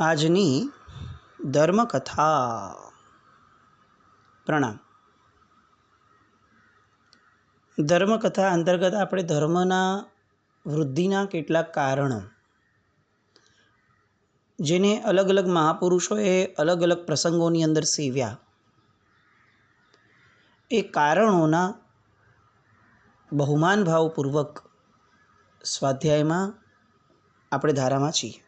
આજની ધર્મકથા. પ્રણામ. ધર્મકથા અંતર્ગત આપણે ધર્મના વૃદ્ધિના કેટલાક કારણો, જેને અલગ અલગ મહાપુરુષોએ અલગ અલગ પ્રસંગોની અંદર સેવ્યા, એ કારણોના બહુમાન ભાવપૂર્વક સ્વાધ્યાયમાં આપણે ધારામાં છીએ.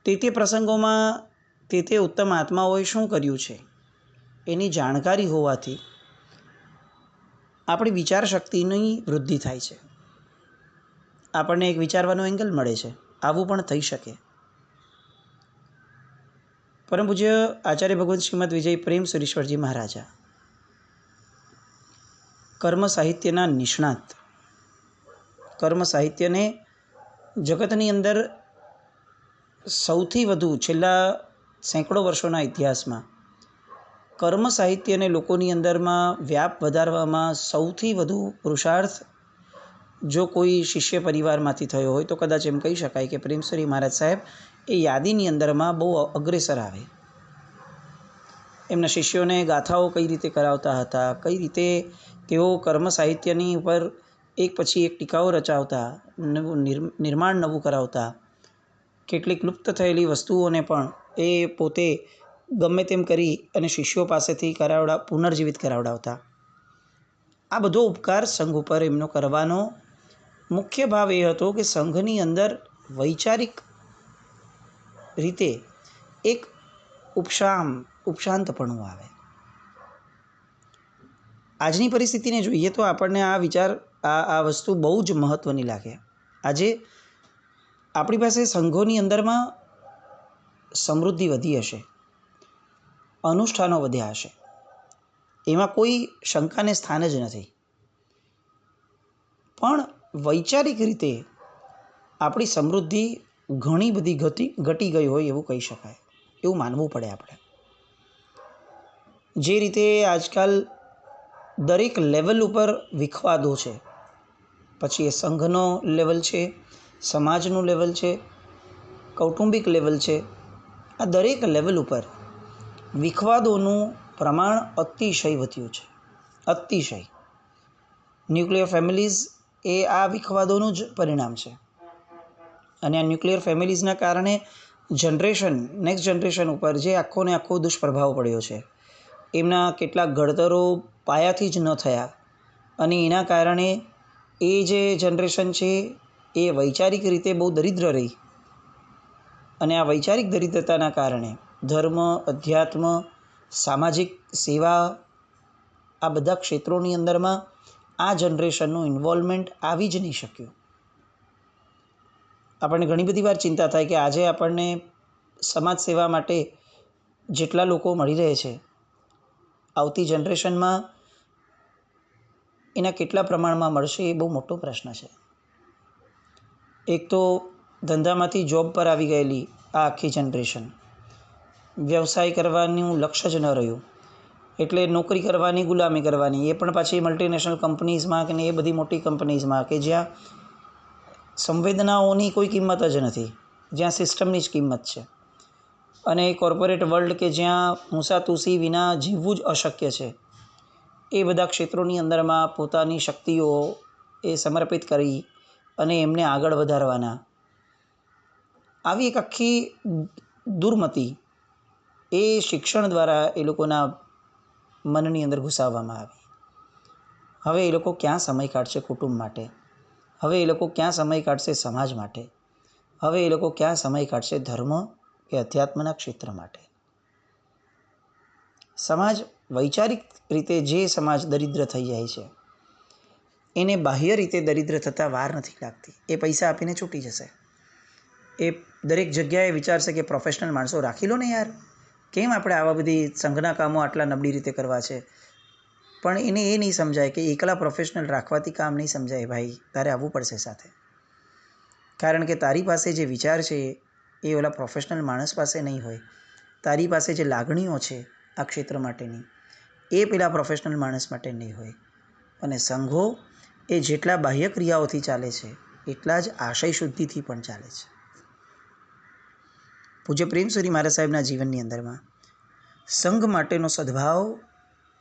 તે પ્રસંગોમાં તે ઉત્તમ આત્માઓએ શું કર્યું છે એની જાણકારી હોવાથી આપણી વિચાર શક્તિની વૃદ્ધિ થાય છે. આપણને એક વિચારવાનો એંગલ મળે છે. આવું પણ થઈ શકે. પરમ પૂજ્ય આચાર્ય ભગવંત શ્રીમદ વિજય પ્રેમ સુરેશ્વરજી મહારાજા કર્મ સાહિત્યના નિષ્ણાત, કર્મ સાહિત્યને જગતની અંદર સૌથી વધુ છેલ્લા સેંકડો વર્ષોના ઇતિહાસમાં કર્મ સાહિત્યને લોકોની અંદરમાં વ્યાપ વધારવામાં સૌથી વધુ પુરુષાર્થ જો કોઈ શિષ્ય પરિવારમાંથી થયો હોય તો કદાચ એમ કહી શકાય કે પ્રેમસુરી મહારાજ સાહેબ એ યાદીની અંદરમાં બહુ અગ્રેસર આવે. એમના શિષ્યોને ગાથાઓ કઈ રીતે કરાવતા હતા, કઈ રીતે તેઓ કર્મ સાહિત્યની ઉપર એક પછી એક ટીકાઓ રચાવતા, નવું નિર્માણ નવું કરાવતા, કેટલીક લુપ્ત થયેલી વસ્તુઓને પણ એ પોતે ગમે તેમ કરી અને શિષ્યો પાસેથી પુનર્જીવિત કરાવડાવતા. આ બધો ઉપકાર સંઘ ઉપર એમનો કરવાનો મુખ્ય ભાવ એ હતો કે સંઘની અંદર વૈચારિક રીતે એક ઉપશાંતપણું આવે. આજની પરિસ્થિતિને જોઈએ તો આપણને આ વિચાર આ વસ્તુ બહુ જ મહત્ત્વની લાગે. આજે આપણી પાસે સંઘોની અંદરમાં સમૃદ્ધિ વધી હશે, અનુષ્ઠાનો વધ્યા હશે, એમાં કોઈ શંકાને સ્થાન જ નથી. પણ વૈચારિક રીતે આપણી સમૃદ્ધિ ઘણી બધી ઘટી ગઈ હોય એવું કહી શકાય, એવું માનવું પડે આપણે. જે રીતે આજકાલ દરેક લેવલ ઉપર વિખવાદો છે, પછી એ સંઘનો લેવલ છે, સમાજનું લેવલ છે, કૌટુંબિક લેવલ છે, આ દરેક લેવલ ઉપર વિખવાદોનું પ્રમાણ અતિશય વધ્યું છે. અતિશય. ન્યુક્લિયર ફેમિલીઝ એ આ વિખવાદોનું જ પરિણામ છે. અને આ ન્યુક્લિયર ફેમિલીઝના કારણે નેક્સ્ટ જનરેશન ઉપર જે આખોને આખો દુષ્પ્રભાવ પડ્યો છે. એમના કેટલાક ઘડતરો પાયાથી જ ન થયા અને એના કારણે એ જે જનરેશન છે એ વૈચારિક રીતે બહુ દરિદ્ર રહી. અને આ વૈચારિક દરિદ્રતાના કારણે ધર્મ, અધ્યાત્મ, સામાજિક સેવા, આ બધા ક્ષેત્રોની અંદરમાં આ જનરેશનનું ઇન્વોલ્વમેન્ટ આવી જ નહીં શક્યું. આપણને ઘણી બધી વાર ચિંતા થાય કે આજે આપણને સમાજ સેવા માટે જેટલા લોકો મળી રહે છે, આવતી જનરેશનમાં એના કેટલા પ્રમાણમાં મળશે એ બહુ મોટો પ્રશ્ન છે. એક તો ધંધામાંથી જોબ પર આવી ગયેલી આ આખી જનરેશન, વ્યવસાય કરવાનું લક્ષ્ય જ ન રહ્યું, એટલે નોકરી કરવાની, ગુલામી કરવાની, એ પણ પાછી મલ્ટીનેશનલ કંપનીઝમાં કે એ બધી મોટી કંપનીઝમાં કે જ્યાં સંવેદનાઓની કોઈ કિંમત જ નથી, જ્યાં સિસ્ટમની જ કિંમત છે. અને કોર્પોરેટ વર્લ્ડ કે જ્યાં મૂસાતુસી વિના જીવવું જ અશક્ય છે, એ બધા ક્ષેત્રોની અંદરમાં પોતાની શક્તિઓ એ સમર્પિત કરી અને એમને આગળ વધારવાના, આવી એક આખી દુર્મતિ એ શિક્ષણ દ્વારા એ લોકોના મનની અંદર ઘુસાવવામાં આવી. હવે એ લોકો ક્યાં સમય કાઢશે કુટુંબ માટે? હવે એ લોકો ક્યાં સમય કાઢશે સમાજ માટે? હવે એ લોકો ક્યાં સમય કાઢશે ધર્મ કે અધ્યાત્મના ક્ષેત્ર માટે? સમાજ વૈચારિક રીતે જે સમાજ દરિદ્ર થઈ જાય છે એને બાહ્ય રીતે દરિદ્ર થતાં વાર નથી લાગતી. એ પૈસા આપીને છૂટી જશે. એ દરેક જગ્યાએ વિચારશે કે પ્રોફેશનલ માણસો રાખી લો ને યાર, કેમ આપણે આવા બધી સંઘના કામો આટલા નબળી રીતે કરવા છે? પણ એને એ નહીં સમજાય કે એકલા પ્રોફેશનલ રાખવાથી કામ નહીં સમજાય ભાઈ, તારે આવવું પડશે સાથે. કારણ કે તારી પાસે જે વિચાર છે એ ઓલા પ્રોફેશનલ માણસ પાસે નહીં હોય. તારી પાસે જે લાગણીઓ છે આ ક્ષેત્ર માટેની, એ પેલા પ્રોફેશનલ માણસ માટે નહીં હોય. અને સંઘો એ જેટલા બાહ્ય ક્રિયાઓથી ચાલે છે એટલા જ આશય શુદ્ધિથી પણ ચાલે છે. પૂજ્ય પ્રેમસુરી મહારાજ સાહેબના જીવનની અંદરમાં સંઘ માટેનો સદભાવ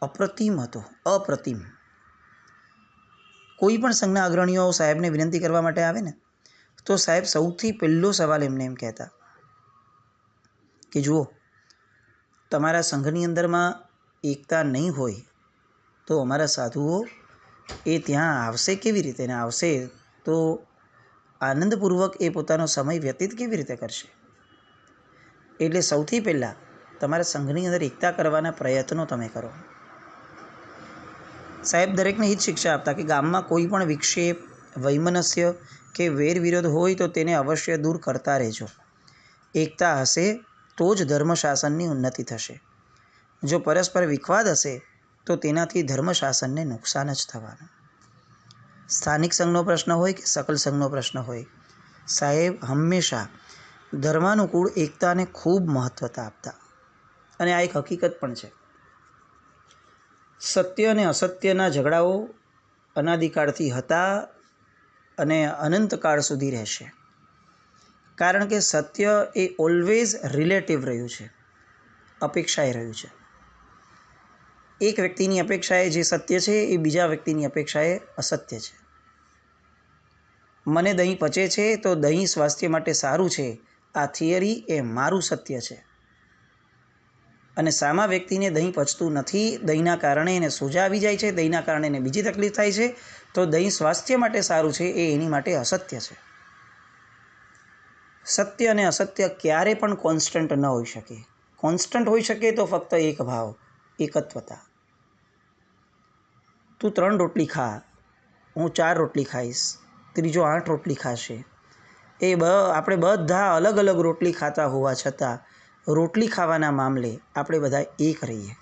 અપ્રતિમ હતો, અપ્રતિમ. કોઈ પણ સંઘના અગ્રણીઓ સાહેબને વિનંતી કરવા માટે આવે ને તો સાહેબ સૌથી પહેલો સવાલ એમને એમ કહેતા કે જુઓ, તમારા સંઘની અંદરમાં એકતા નહીં હોય તો અમારા સાધુઓ એ ત્યાં આવશે કેવી રીતે, ને આવશે તો આનંદપૂર્વક એ પોતાનો સમય વ્યતીત કેવી રીતે કરશે. એટલે સૌથી પહેલાં તમારા સંઘની અંદર એકતા કરવાના પ્રયત્નો તમે કરો. સાહેબ દરેકને એ જ શિક્ષા આપતા કે ગામમાં કોઈ પણ વિક્ષેપ, વૈમનસ્ય કે વેરવિરોધ હોય તો તેને અવશ્ય દૂર કરતા રહેજો. એકતા હશે તો જ ધર્મશાસનની ઉન્નતિ થશે. જો પરસ્પર વિખવાદ હશે તો તેનાથી ધર્મશાસનને નુકસાન જ થવાનું. સ્થાનિક સંઘનો પ્રશ્ન હોય કે સકલ સંઘનો પ્રશ્ન હોય, સાહેબ હંમેશા ધર્માનુકૂળ એકતાને ખૂબ મહત્ત્વતા આપતા. અને આ એક હકીકત પણ છે. સત્ય અને અસત્યના ઝઘડાઓ અનાદિકાળથી હતા અને અનંતકાળ સુધી રહેશે. કારણ કે સત્ય એ ઓલવેઝ રિલેટિવ રહ્યું છે, અપેક્ષાએ રહ્યું છે. એક વ્યક્તિની અપેક્ષાએ જે સત્ય છે એ બીજા વ્યક્તિની અપેક્ષાએ અસત્ય છે. મને દહીં પચે છે તો દહીં સ્વાસ્થ્ય માટે સારું છે, આ થિયરી એ મારું સત્ય છે. અને સામા વ્યક્તિને દહીં પચતું નથી, દહીંના કારણે એને સોજા આવી જાય છે, દહીંના કારણે એને બીજી તકલીફ થાય છે, તો દહીં સ્વાસ્થ્ય માટે સારું છે એ એની માટે અસત્ય છે. સત્ય અને અસત્ય ક્યારે પણ કોન્સ્ટન્ટ ન હોઈ શકે. કોન્સ્ટન્ટ હોઈ શકે તો ફક્ત એક ભાવ, એકત્વતા. તું 3 રોટલી ખા, હું 4 રોટલી ખાઈશ, ત્રીજો 8 રોટલી ખાશે. આપણે બધા અલગ અલગ રોટલી ખાતા હોવા છતાં રોટલી ખાવાના મામલે આપણે બધા એક રહીએ.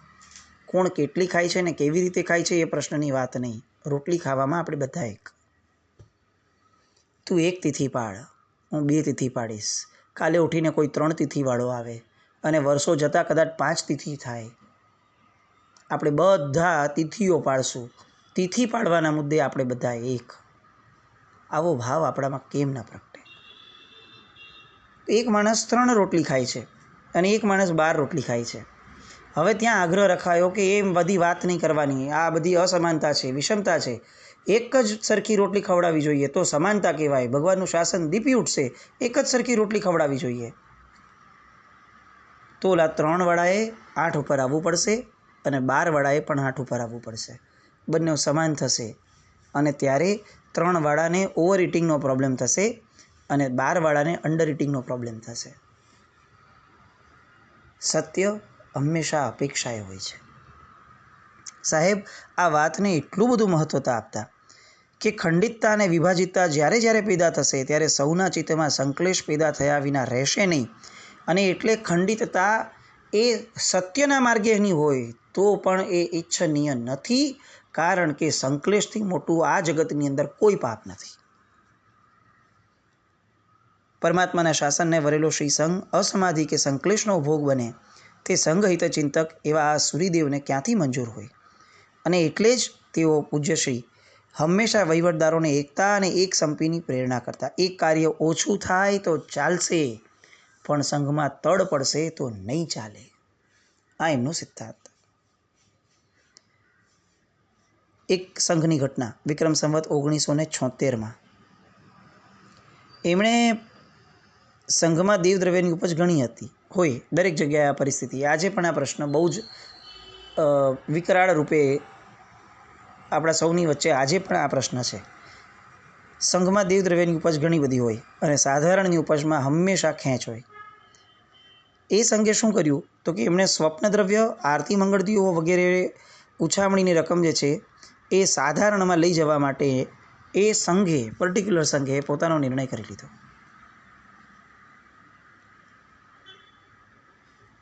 કોણ કેટલી ખાય છે ને કેવી રીતે ખાય છે એ પ્રશ્નની વાત નહીં. રોટલી ખાવામાં આપણે બધા એક. તું 1 તિથિ પાળ, હું 2 તિથિ પાડીશ. કાલે ઉઠીને કોઈ 3 તિથિવાળો આવે અને વર્ષો જતાં કદાચ 5 તિથિ થાય. આપણે બધા તિથિઓ પાડશું. તિથિ પાડવાના મુદ્દે આપણે બધા એક. આવો ભાવ આપણામાં કેમ ન પ્રગટે? એક માણસ 3 રોટલી ખાય છે અને એક માણસ 12 રોટલી ખાય છે. હવે ત્યાં આગ્રહ રખાયો કે એ બધી વાત નહીં કરવાની, આ બધી અસમાનતા છે, વિષમતા છે. એક જ સરખી રોટલી ખવડાવવી જોઈએ તો સમાનતા કહેવાય, ભગવાનનું શાસન દીપી ઉઠશે. એક જ સરખી રોટલી ખવડાવવી જોઈએ. તો ઓલા 3 વાળાએ 8 ઉપર આવવું પડશે અને 12 વાળાએ પણ 8 ઉપર આવવું પડશે. બંને સમાન થશે અને ત્યારે 3 વાળાને ઓવર ઇટિંગનો પ્રોબ્લેમ થશે અને 12 વાળાને અંડર ઇટિંગનો પ્રોબ્લેમ થશે. સત્ય હંમેશા અપેક્ષાએ હોય છે. સાહેબ આ વાતને એટલું બધું મહત્ત્વતા આપતા કે ખંડિતતા અને વિભાજિતતા જ્યારે જ્યારે પેદા થશે ત્યારે સૌના ચિત્તમાં સંક્લેશ પેદા થયા વિના રહેશે નહીં. અને એટલે ખંડિતતા એ સત્યના માર્ગેની હોય તો પણ એ ઈચ્છનીય નથી. કારણ કે સંક્લેશથી મોટું આ જગતની અંદર કોઈ પાપ નથી. પરમાત્માના શાસનને વરેલો શ્રી સંઘ અસમાધિ કે સંક્લેશનો ભોગ બને તે સંઘ હિતચિંતક એવા આ સૂર્યદેવને ક્યાંથી મંજૂર હોય? અને એટલે જ તેઓ પૂજ્યશ્રી હંમેશા વહીવટદારોને એકતા અને એક સંપીની પ્રેરણા કરતા. એક કાર્ય ઓછું થાય તો ચાલશે, પણ સંઘમાં તડ પડશે તો નહીં ચાલે. આ એમનો સિદ્ધાંત. એક સંઘની ઘટના વિક્રમ સંવત 1976માં એમણે સંઘમાં દેવદ્રવ્યની ઉપજ ઘણી હતી હોય, દરેક જગ્યાએ આ પરિસ્થિતિ. આજે પણ આ પ્રશ્ન બહુ જ વિકરાળ રૂપે આપણા સૌની વચ્ચે આજે પણ આ પ્રશ્ન છે. સંઘમાં દેવદ્રવ્યની ઉપજ ઘણી બધી હોય અને સાધારણની ઉપજમાં હંમેશા ખેંચ હોય. એ સંઘે શું કર્યું તો કે એમણે સ્વપ્નદ્રવ્ય, આરતી મંગળદીઓ વગેરે ઉછામણીની રકમ જે છે એ સાધારણમાં લઈ જવા માટે એ સંઘે, પર્ટિક્યુલર સંઘે પોતાનો નિર્ણય કરી લીધો.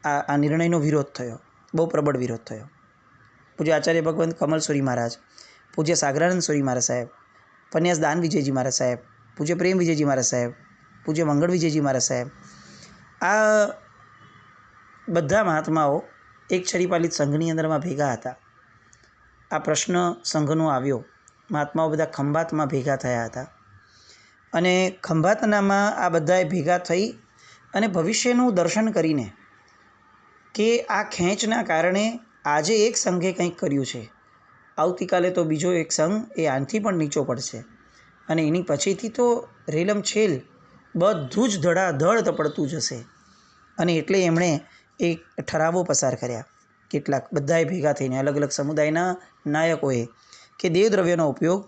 આ નિર્ણયનો વિરોધ થયો, બહુ પ્રબળ વિરોધ થયો. પૂજ્ય આચાર્ય ભગવંત કમલસુરી મહારાજ, પૂજ્ય સાગરાનંદ સુરી મહારાજ સાહેબ, પન્યાસ દાન વિજયજી મહારાજ સાહેબ, પૂજ્ય પ્રેમ વિજયજી મહારાજ સાહેબ, પૂજ્ય મંગળ વિજયજી મહારાજ સાહેબ, આ બધા મહાત્માઓ એક છરીપાલિત સંઘની અંદરમાં ભેગા હતા. આ પ્રશ્ન સંઘનો આવ્યો. મહાત્માઓ બધા ખંભાતમાં ભેગા થયા હતા અને ખંભાતનામાં આ બધાએ ભેગા થઈ અને ભવિષ્યનું દર્શન કરીને કે આ ખેંચના કારણે આજે એક સંઘે કંઈક કર્યું છે, આવતીકાલે તો બીજો એક સંઘ એ આનથી પણ નીચો પડશે અને એની પછીથી તો રેલમછેલ બધું જ ધડાધડ તપડતું જશે. અને એટલે એમણે એક ઠરાવો પસાર કર્યા, કેટલાક બધાએ ભેગા થઈને અલગ અલગ સમુદાયના નાયકોએ, કે દેવદ્રવ્યનો ઉપયોગ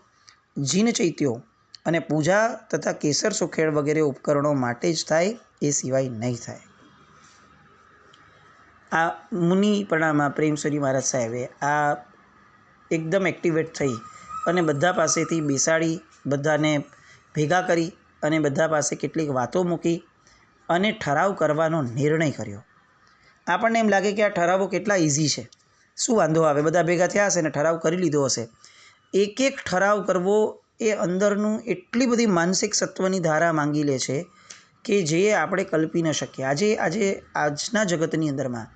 જીન ચૈત્યો અને પૂજા તથા કેસર સુખેળ વગેરે ઉપકરણો માટે જ થાય, એ સિવાય નહીં થાય. આ મુનિપણામાં પ્રેમશ્રી મહારાજ સાહેબે આ એકદમ એક્ટિવેટ થઈ અને બધા પાસેથી બેસાડી, બધાને ભેગા કરી અને બધા પાસે કેટલીક વાતો મૂકી અને ઠરાવ કરવાનો નિર્ણય કર્યો. આપણને એમ લાગે કે આ ઠરાવો કેટલા ઇઝી છે, શું વાંધો આવે, બધા ભેગા થયા હશે ને ઠરાવ કરી લીધો હશે. એક એક ઠરાવ કરવો એ અંદરનું એટલી બધી માનસિક સત્વની ધારા માંગી લે છે કે જે આપણે કલ્પી ન શકીએ. આજના જગતની અંદરમાં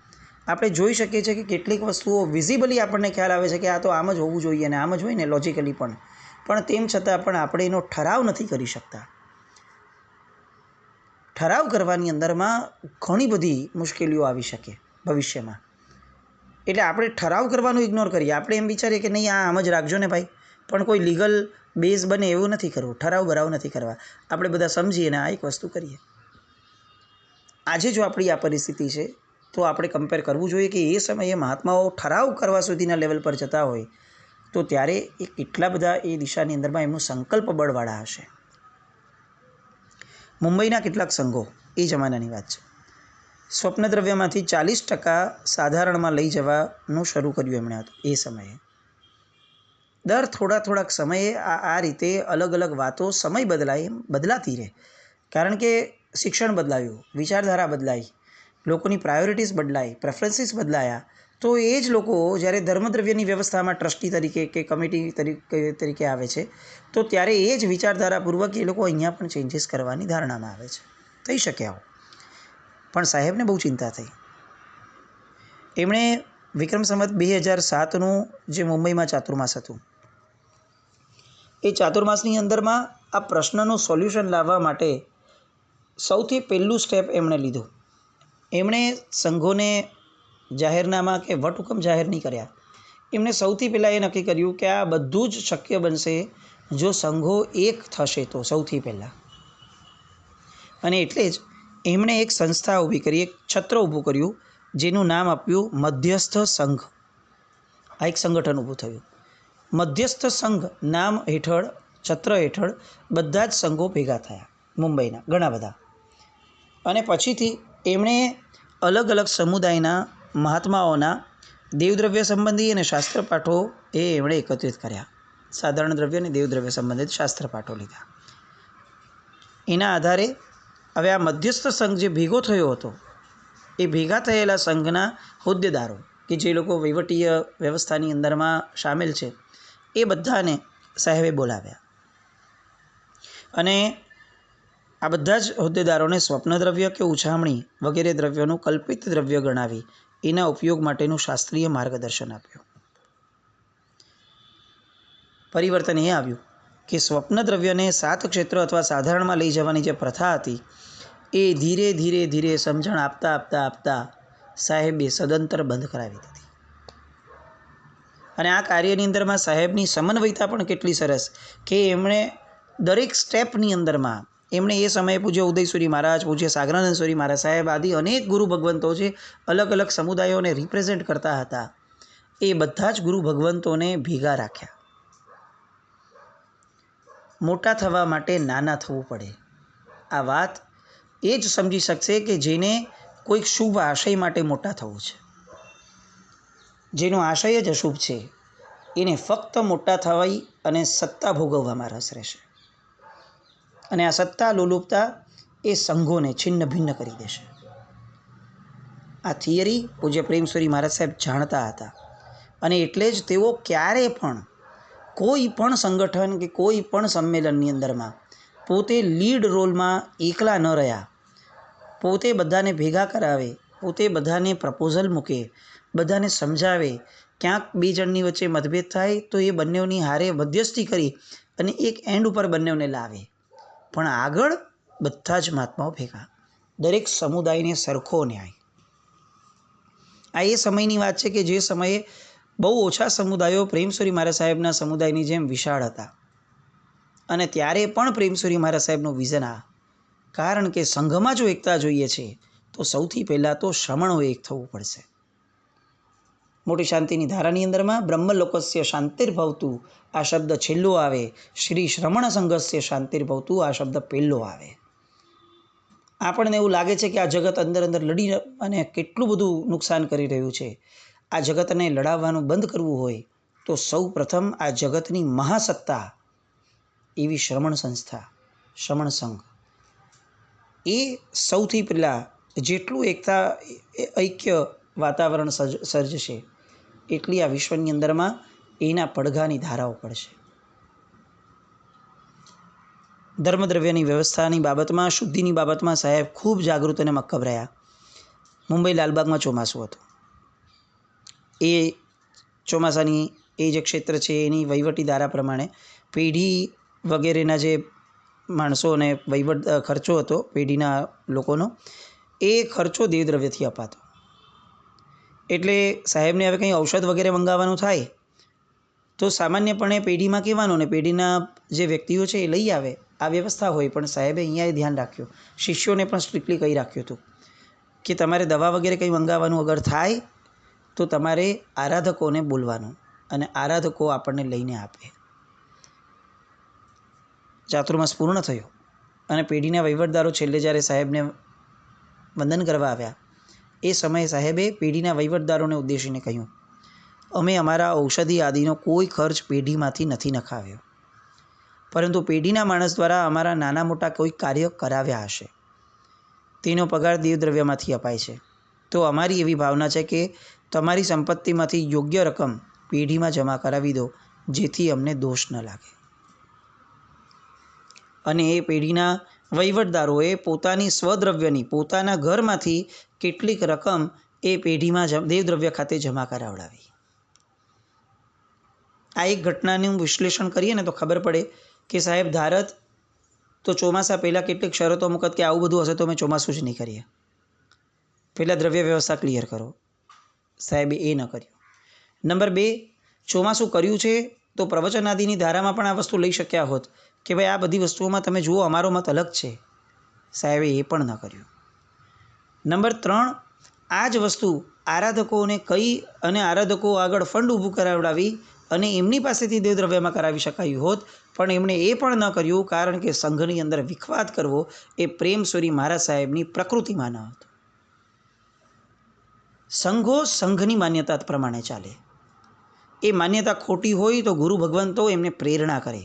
આપણે જોઈ શકીએ છીએ કે કેટલીક વસ્તુઓ વિઝિબલી આપણને ખ્યાલ આવે છે કે આ તો આમ જ હોવું જોઈએ અને આમ જ હોય ને લોજિકલી પણ તેમ છતાં પણ આપણે એનો ઠરાવ નથી કરી શકતા. ઠરાવ કરવાની અંદરમાં ઘણી બધી મુશ્કેલીઓ આવી શકે ભવિષ્યમાં. એટલે આપણે ઠરાવ કરવાનું ઇગ્નોર કરીએ. આપણે એમ વિચારીએ કે નહીં, આ આમ જ રાખજો ને ભાઈ, પણ કોઈ લીગલ બેઝ બને એવું નથી કરવું, ઠરાવ બરાવ નથી કરવા. આપણે બધા સમજીએ ને આ એક વસ્તુ કરીએ. આજે જો આપણી આ પરિસ્થિતિ છે તો આપણે કમ્પેર કરવું જોઈએ કે એ સમયે મહાત્માઓ ઠરાવ કરવા સુધીના લેવલ પર જતા હોય તો ત્યારે એ કેટલા બધા એ દિશાની અંદરમાં એમનું સંકલ્પ બળવાળા હશે. મુંબઈના કેટલાક સંઘો, એ જમાનાની વાત છે, સ્વપ્નદ્રવ્યમાંથી 40% સાધારણમાં લઈ જવાનું શરૂ કર્યું એમણે એ સમયે. દર થોડાક સમયે આ રીતે અલગ અલગ વાતો સમય બદલાતી રહે, કારણ કે શિક્ષણ બદલાયું, વિચારધારા બદલાઈ, લોકોની પ્રાયોરિટીઝ બદલાઈ, પ્રેફરન્સીસ બદલાયા. તો એ જ લોકો જ્યારે ધર્મદ્રવ્યની વ્યવસ્થામાં ટ્રસ્ટી તરીકે કે કમિટી તરીકે આવે છે તો ત્યારે એ જ વિચારધારાપૂર્વક એ લોકો અહીંયા પણ ચેન્જીસ કરવાની ધારણામાં આવે છે. થઈ શકે આવું, પણ સાહેબને બહુ ચિંતા થઈ. એમણે વિક્રમ સંવત 2007નું જે મુંબઈમાં ચાતુર્માસ હતું, એ ચાતુર્માસની અંદરમાં આ પ્રશ્નનું સોલ્યુશન લાવવા માટે સૌથી પહેલું સ્ટેપ એમણે લીધું. એમણે સંઘોને જાહેરનામા કે વટહુકમ જાહેર નહીં કર્યા. એમણે સૌથી પહેલાં એ નક્કી કર્યું કે આ બધું જ શક્ય બનશે જો સંઘો એક થશે તો, સૌથી પહેલાં. અને એટલે જ એમણે એક સંસ્થા ઊભી કરી, એક છત્ર ઊભું કર્યું, જેનું નામ આપ્યું મધ્યસ્થ સંઘ. આ એક સંગઠન ઊભું થયું. મધ્યસ્થ સંઘ નામ હેઠળ, છત્ર હેઠળ બધા જ સંઘો ભેગા થયા, મુંબઈના ઘણા બધા. અને પછીથી એમણે અલગ અલગ સમુદાયના મહાત્માઓના દેવદ્રવ્ય સંબંધી અને શાસ્ત્રપાઠો એમણે એકત્રિત કર્યા. સાધારણ દ્રવ્ય અને દેવદ્રવ્ય સંબંધિત શાસ્ત્રપાઠો લીધા. એના આધારે હવે આ મધ્યસ્થ સંઘ જે ભેગો થયો હતો, એ ભેગા થયેલા સંઘના હોદ્દેદારો કે જે લોકો વહીવટીય વ્યવસ્થાની અંદરમાં સામેલ છે, એ બધાને સાહેબે બોલાવ્યા. અને આ બધા જ હોદ્દેદારોને સ્વપ્નદ્રવ્ય કે ઉછામણી વગેરે દ્રવ્યોનું કલ્પિત દ્રવ્ય ગણાવી એના ઉપયોગ માટેનું શાસ્ત્રીય માર્ગદર્શન આપ્યું. પરિવર્તન એ આવ્યું કે સ્વપ્નદ્રવ્યને 7 ક્ષેત્ર અથવા સાધારણમાં લઈ જવાની જે પ્રથા હતી, એ ધીરે ધીરે સમજણ આપતા સાહેબે સદંતર બંધ કરાવી દીધી. અને આ કાર્યની અંદરમાં સાહેબની સમન્વયતા પણ કેટલી સરસ કે એમણે દરેક સ્ટેપની અંદરમાં એમણે એ સમયે પૂજ્ય ઉદયસુરી મહારાજ, પૂજ્ય સાગરાનંદસુરી મહારાજ સાહેબ આદિ અનેક ગુરુ ભગવંતો જે અલગ અલગ સમુદાયોને રિપ્રેઝેન્ટ કરતા હતા, એ બધા જ ગુરુ ભગવંતોને ભેગા રાખ્યા. મોટા થવા માટે નાના થવું પડે. આ વાત એ જ સમજી શકશે કે જેને કોઈક શુભ આશય માટે મોટા થવું છે. જેનો આશય જ અશુભ છે, એને ફક્ત મોટા થવાય અને સત્તા ભોગવવામાં રસ રહેશે. અને આ સત્તા લોલુપતા એ સંઘોને છિન્ન ભિન્ન કરી દેશે. આ થિયરી પૂજ્ય પ્રેમશ્રી મહારાજ સાહેબ જાણતા હતા. અને એટલે જ તેઓ ક્યારે પણ કોઈ પણ સંગઠન કે કોઈ પણ સંમેલનની અંદરમાં પોતે લીડ રોલમાં એકલા ન રહ્યા. પોતે બધાને ભેગા કરાવે, પોતે બધાને પ્રપોઝલ મૂકે, બધાને સમજાવે. ક્યાંક 2 જણની વચ્ચે મતભેદ થાય તો એ બંનેની હારે મધ્યસ્થી કરી અને એક એન્ડ ઉપર બંનેને લાવે. પણ આગળ બધા જ મહાત્માઓ ભેગા. દરેક સમુદાયને સરખો ન્યાય. આ એ સમયની વાત છે કે જે સમયે બહુ ઓછા સમુદાયો પ્રેમસ્વરી મહારાજ સાહેબના સમુદાયની જેમ વિશાળ હતા. અને ત્યારે પણ પ્રેમસ્વરી મહારાજ સાહેબનું વિઝન આ, કારણ કે સંઘમાં જો એકતા જોઈએ છે તો સૌથી પહેલાં તો શ્રમણોએ એક થવું પડશે. મોટી શાંતિની ધારાની અંદરમાં બ્રહ્મલોકસ્ય શાંતિર્ભવતું આ શબ્દ છેલ્લો આવે, શ્રી શ્રમણ સંઘસ્ય શાંતિર્ભવતું આ શબ્દ પહેલો આવે. આપણને એવું લાગે છે કે આ જગત અંદર અંદર લડી અને કેટલું બધું નુકસાન કરી રહ્યું છે. આ જગતને લડાવવાનું બંધ કરવું હોય તો સૌ પ્રથમ આ જગતની મહાસત્તા એવી શ્રમણ સંસ્થા, શ્રમણ સંઘ, એ સૌથી પહેલાં જેટલું ઐક્ય વાતાવરણ સર્જશે એટલી આ વિશ્વની અંદરમાં એના પડઘાની ધારાઓ પડશે. ધર્મદ્રવ્યની વ્યવસ્થાની બાબતમાં, શુદ્ધિની બાબતમાં સાહેબ ખૂબ જાગૃત અને મક્કમ રહ્યા. મુંબઈ લાલબાગમાં ચોમાસું હતું. એ ચોમાસાની એ જે ક્ષેત્ર છે એની વહીવટી ધારા પ્રમાણે પેઢી વગેરેના જે માણસોને વહીવટ ખર્ચો હતો પેઢીના લોકોનો, એ ખર્ચો દેવદ્રવ્યથી અપાતો. એટલે સાહેબને હવે કંઈ ઔષધ વગેરે મંગાવવાનું થાય તો સામાન્યપણે પેઢીમાં કહેવાનું ને પેઢીના જે વ્યક્તિઓ છે એ લઈ આવે. આ વ્યવસ્થા હોય. પણ સાહેબે અહીંયા ધ્યાન રાખ્યું, શિષ્યોને પણ સ્ટ્રિક્ટલી કહી રાખ્યું હતું કે તમારે દવા વગેરે કંઈ મંગાવવાનું અગર થાય તો તમારે આરાધકોને બોલવાનું અને આરાધકો આપણને લઈને આપે. ચાતુર્માસ પૂર્ણ થયો અને પેઢીના વહીવટદારો છેલ્લે જ્યારે સાહેબને વંદન કરવા આવ્યા એ સમયે સાહેબે પેઢીના વહીવટદારોને ઉદ્દેશીને કહ્યું, અમે અમારા ઔષધિ આદિનો કોઈ ખર્ચ પેઢીમાંથી નથી નખાવ્યો, પરંતુ પેઢીના માણસ દ્વારા અમારા નાના મોટા કોઈ કાર્ય કરાવ્યા હશે તેનો પગાર દેવદ્રવ્યમાંથી અપાય છે. તો અમારી એવી ભાવના છે કે તમારી સંપત્તિમાંથી યોગ્ય રકમ પેઢીમાં જમા કરાવી દો, જેથી અમને દોષ ન લાગે. અને એ પેઢીના વહીવટદારોએ પોતાની સ્વદ્રવ્યની, પોતાના ઘરમાંથી કેટલીક રકમ એ પેઢીમાં દેવદ્રવ્ય ખાતે જમા કરાવડાવી. આ એક ઘટનાનું વિશ્લેષણ કરીએ ને તો ખબર પડે કે સાહેબ ધારત તો ચોમાસા પહેલાં કેટલીક શરતો મૂકત કે આવું બધું હશે તો અમે ચોમાસું જ નહીં કરીએ, પહેલાં દ્રવ્ય વ્યવસ્થા ક્લિયર કરો. સાહેબે એ ન કર્યું. નંબર 2, ચોમાસું કર્યું છે તો પ્રવચન આદિની ધારામાં પણ આ વસ્તુ લઈ શક્યા હોત કે ભાઈ આ બધી વસ્તુઓમાં તમે જુઓ અમારો મત અલગ છે. સાહેબે એ પણ ન કર્યું. નંબર 3, આ જ વસ્તુ આરાધકોને કહી અને આરાધકો આગળ ફંડ ઊભું કરાવડાવી અને એમની પાસેથી દેવદ્રવ્યમાં કરાવી શકાયું હોત, પણ એમણે એ પણ ન કર્યું, કારણ કે સંઘની અંદર વિખવાદ કરવો એ પ્રેમસ્વરી મહારાજ સાહેબની પ્રકૃતિમાં ન હતો. સંઘો સંઘની માન્યતા પ્રમાણે ચાલે. એ માન્યતા ખોટી હોય તો ગુરુ ભગવંતો એમને પ્રેરણા કરે,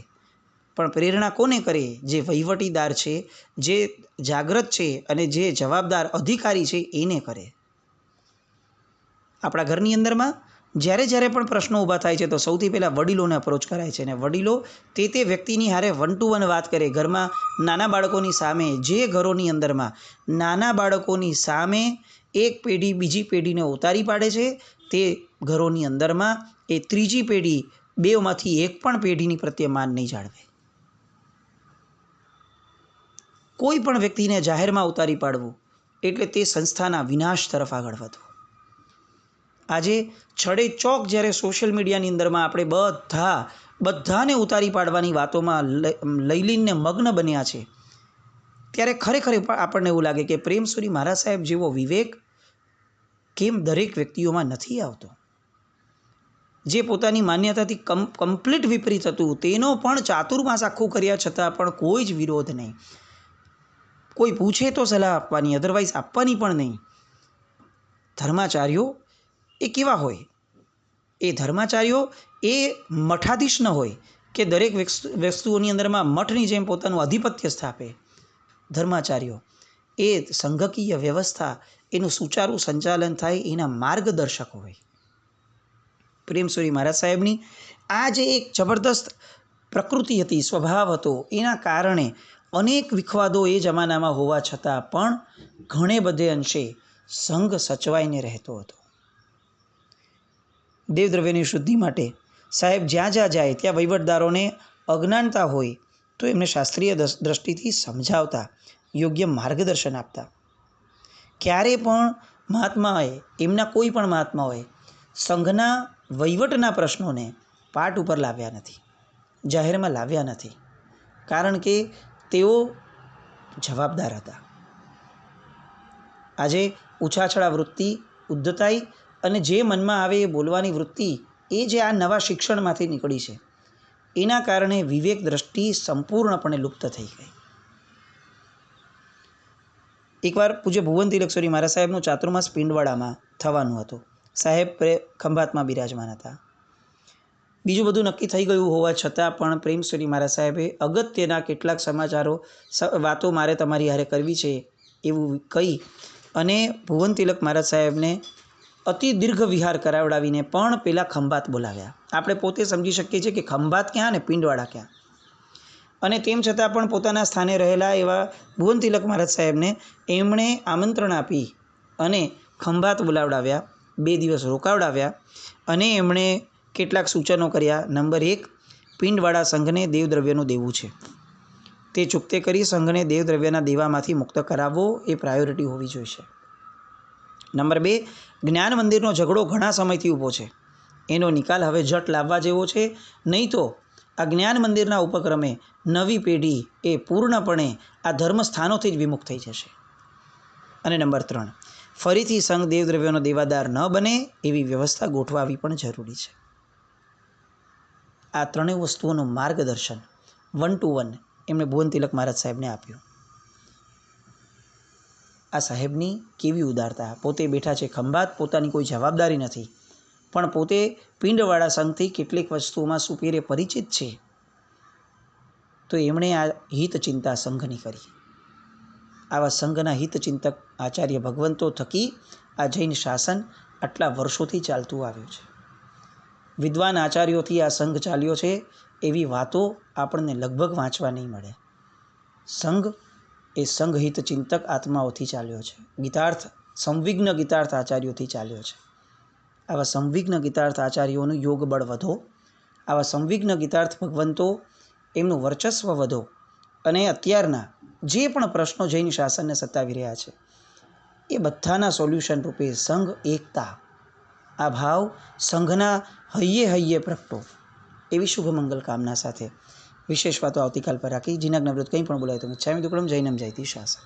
પણ પ્રેરણા કોને કરે? જે વહીવટીદાર છે, જે જાગ્રત છે અને જે જવાબદાર અધિકારી છે એને કરે. આપણા ઘરની અંદરમાં જ્યારે જ્યારે પણ પ્રશ્નો ઊભા થાય છે તો સૌથી પહેલાં વડીલોને અપ્રોચ કરાય છે અને વડીલો તે વ્યક્તિની હારે 1 to 1 વાત કરે. ઘરમાં નાના બાળકોની સામે, જે ઘરોની અંદરમાં નાના બાળકોની સામે એક પેઢી બીજી પેઢીને ઉતારી પાડે છે, તે ઘરોની અંદરમાં એ ત્રીજી પેઢી બેમાંથી એક પણ પેઢીની પ્રત્યે માન નહીં જાળવે. કોઈ પણ વ્યક્તિને જાહેરમાં ઉતારી પાડવું એટલે તે સંસ્થાના વિનાશ તરફ આગળ વધવું. આજે છડે ચોક જ્યારે સોશિયલ મીડિયાની અંદરમાં આપણે બધાને ઉતારી પાડવાની વાતોમાં લઈલીનને મગ્ન બન્યા છે, ત્યારે ખરેખર આપણને એવું લાગે કે પ્રેમસ્વરી મહારાજ સાહેબ જેવો વિવેક કેમ દરેક વ્યક્તિઓમાં નથી આવતો. જે પોતાની માન્યતાથી કમ્પ્લીટ વિપરીત હતું તેનો પણ ચાતુર્માસ આખું કર્યા છતાં પણ કોઈ જ વિરોધ નહીં. કોઈ પૂછે તો સલાહ આપવાની, અધરવાઇઝ આપવાની પણ નહીં. ધર્માચાર્યો એ કેવા હોય? એ ધર્માચાર્યો એ મઠાધીશ ન હોય કે દરેક વસ્તુઓની અંદરમાં મઠની જેમ પોતાનું આધિપત્ય સ્થાપે. ધર્માચાર્યો એ સંઘકીય વ્યવસ્થા, એનું સુચારું સંચાલન થાય એના માર્ગદર્શકો હોય. પ્રેમસ્વરી મહારાજ સાહેબની આ જે એક જબરદસ્ત પ્રકૃતિ હતી, સ્વભાવ હતો, એના કારણે અનેક વિખવાદો એ જમાનામાં હોવા છતાં પણ ઘણે બધે અંશે સંઘ સચવાઈને રહેતો હતો. દેવદ્રવ્યની શુદ્ધિ માટે સાહેબ જ્યાં જ્યાં જાય ત્યાં વહીવટદારોને અજ્ઞાનતા હોય તો એમને શાસ્ત્રીય દ્રષ્ટિથી સમજાવતા, યોગ્ય માર્ગદર્શન આપતા. ક્યારે પણ મહાત્માએ, એમના કોઈ પણ મહાત્માઓએ સંઘના વહીવટના પ્રશ્નોને પાટ ઉપર લાવ્યા નથી, જાહેરમાં લાવ્યા નથી, કારણ કે તેઓ જવાબદાર હતા. આજે ઉછાછળા વૃત્તિ, ઉદ્ધતાઈ અને જે મનમાં આવે એ બોલવાની વૃત્તિ, એ જે આ નવા શિક્ષણમાંથી નીકળી છે, એના કારણે વિવેક દ્રષ્ટિ સંપૂર્ણપણે લુપ્ત થઈ ગઈ. એકવાર પૂજ્ય ભુવન તિલક મારા સાહેબનું ચાતુર્માસ પિંડવાડામાં થવાનું હતું. સાહેબ ખંભાતમાં બિરાજમાન હતા. બીજું બધું નક્કી થઈ ગયું હોવા છતાં પણ પ્રેમસ્વરી મારા સાહેબે અગત્યના કેટલાક સમાચારો, વાતો મારે તમારી હારે કરવી છે એવું કહી અને ભુવન તિલક મહારાજ સાહેબને અતિ દીર્ઘ વિહાર કરાવડાવીને પણ પેલા ખંભાત બોલાવ્યા. આપણે પોતે સમજી શકીએ છીએ કે ખંભાત ક્યાં ને પિંડવાડા ક્યાં. અને તેમ છતાં પણ પોતાના સ્થાને રહેલા એવા ભુવન તિલક મહારાજ સાહેબને એમણે આમંત્રણ આપી અને ખંભાત બોલાવડાવ્યા, 2 દિવસ રોકાવડાવ્યા અને એમણે કેટલાક સૂચનો કર્યા. નંબર 1, પિંડવાડા સંઘને દેવદ્રવ્યનું દેવું છે, તે ચૂકતે કરી સંઘને દેવદ્રવ્યના દેવામાંથી મુક્ત કરાવવો એ પ્રાયોરિટી હોવી જોઈએ. નંબર 2, જ્ઞાન મંદિરનો ઝઘડો ઘણા સમયથી ઊભો છે, એનો નિકાલ હવે ઝટ લાવવા જેવો છે, નહીં તો આ જ્ઞાન મંદિરના ઉપક્રમે નવી પેઢી એ પૂર્ણપણે આ ધર્મસ્થાનોથી જ વિમુખ થઈ જશે. અને નંબર 3, ફરીથી સંઘ દેવદ્રવ્યનો દેવાદાર ન બને એવી વ્યવસ્થા ગોઠવાવી પણ જરૂરી છે. આ ત્રણેય વસ્તુઓનું માર્ગદર્શન 1 to 1 એમણે ભુવન તિલક મહારાજ સાહેબને આપ્યું. આ સાહેબની કેવી ઉદારતા! પોતે બેઠા છે ખંભાત, પોતાની કોઈ જવાબદારી નથી, પણ પોતે પિંડવાડા સંઘથી કેટલીક વસ્તુઓમાં સુપેરે પરિચિત છે, તો એમણે આ હિતચિંતા સંઘની કરી. આવા સંઘના હિતચિંતક આચાર્ય ભગવંતો થકી આ જૈન શાસન આટલા વર્ષોથી ચાલતું આવ્યું છે. વિદ્વાન આચાર્યોથી આ સંઘ ચાલ્યો છે એવી વાતો આપણને લગભગ વાંચવા નહીં મળે. સંઘ એ સંઘ હિતચિંતક આત્માઓથી ચાલ્યો છે. ગીતાર્થ, સંવિઘ્ન ગીતાર્થ આચાર્યોથી ચાલ્યો છે. આવા સંવિઘ્ન ગીતાર્થ આચાર્યોનું યોગ બળ વધો, આવા સંવિઘ્ન ગીતાર્થ ભગવંતો એમનું વર્ચસ્વ વધો અને અત્યારના જે પણ પ્રશ્નો જૈન શાસનને સતાવી રહ્યા છે એ બધાના સોલ્યુશન રૂપે સંઘ એકતા, આ ભાવ સંઘના હૈયે હૈયે પ્રગટો, એવી શુભ મંગલ કામના સાથે વિશેષ વાતો આવતીકાલ પર રાખી. જીનાજ્ઞાવૃત કંઈ પણ બોલાય તો મિચ્છામિ દુક્કડમ જૈનમ જયતિ શાસન.